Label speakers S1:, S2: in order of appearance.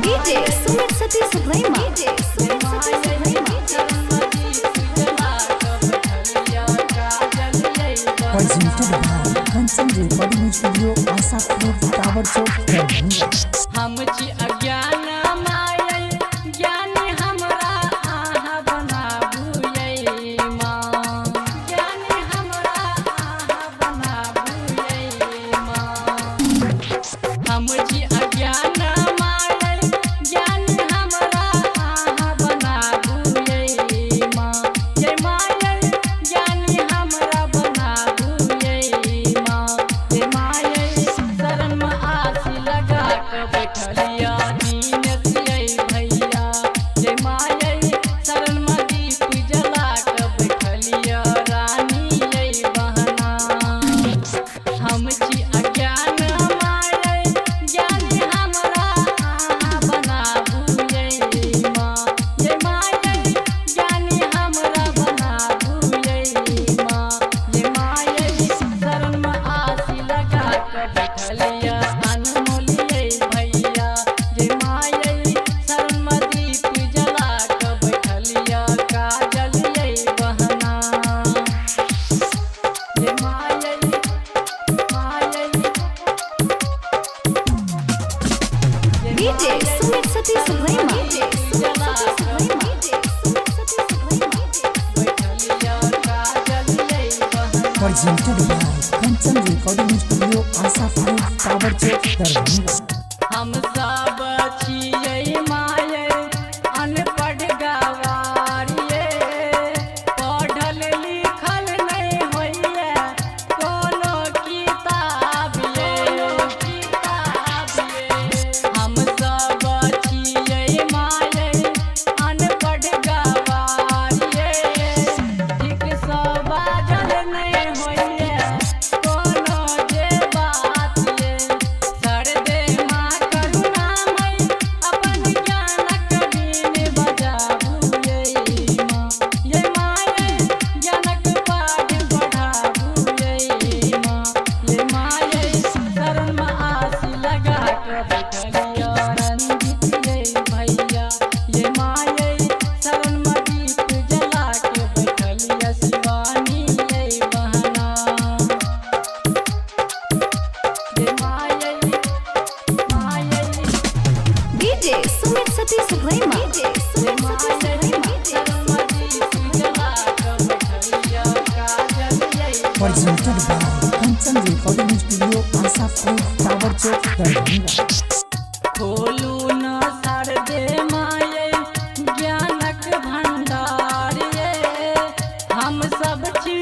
S1: DJ Sumit Satish Suprima
S2: presented by Kanchan Recording Studio, Asapur, Tower Chowk, Darbhanga।
S3: हम छी अज्ञान मायै ज्ञान हमरा आहा बनाबुयै माँ ज्ञान हमरा आहा बनाबुयै माँ हम छी अज्ञान मायै ज्ञान हमरा आहा बनाबुयै माँ जय मायै ज्ञान हमरा बनाबुयै माँ जय मायै शरण में आसी लगा के बैठलिया दीन सियै भैया जय मायै शरण में दीप जला के बैठलिया रानी यै बहना हम छी अज्ञान मायै ज्ञान हमरा आहा बनाबुयै माँ जय मायै ज्ञान हमरा बनाबुयै माँ जय मायै शरण में आसी लगा के बैठलिया अनमोल यै भैया जय मायै शरण में दीप जला के बैठलिया काजल यै बहना जय मायै मायै
S1: डीजे सुमित सतीश सुप्रीमा
S3: जला बैठलिया काजल यै बहना
S2: Presented by Kanchan Recording Studio, Asapur, Tower Chowk, Darbhanga।
S3: हम सब छियै मायै अनपढ़ गवारिये पढ़ल लिखल नहीं होइए कोनो किताब हम सब छियै मायै अनपढ़ गवारिये ठीक सँ बाजल नहीं होइए कोनो जे बात ये सरदे माँ करुणामय अपन ज्ञानक बीन बजाबुयै माँ ये मायै ज्ञानक पाठ बढ़ाबुयै माँ ये मायै शरण में आसी लगा के बैठलिया रंजित यै भैया ये मायै शरण में दीप जला के बैठलिया शिवानी यै बहना ये मायै मायै
S1: डीजे सुमित सतीश सुप्रीमा
S3: ये मायै शरण में दीप जला के बैठलिया काजल यै
S2: Presented by Kanchan Recording Studio, Asapur, Tower Chowk, Darbhanga।
S3: खोलू न सरदे मायै ज्ञानक भंडार ये हम सब छी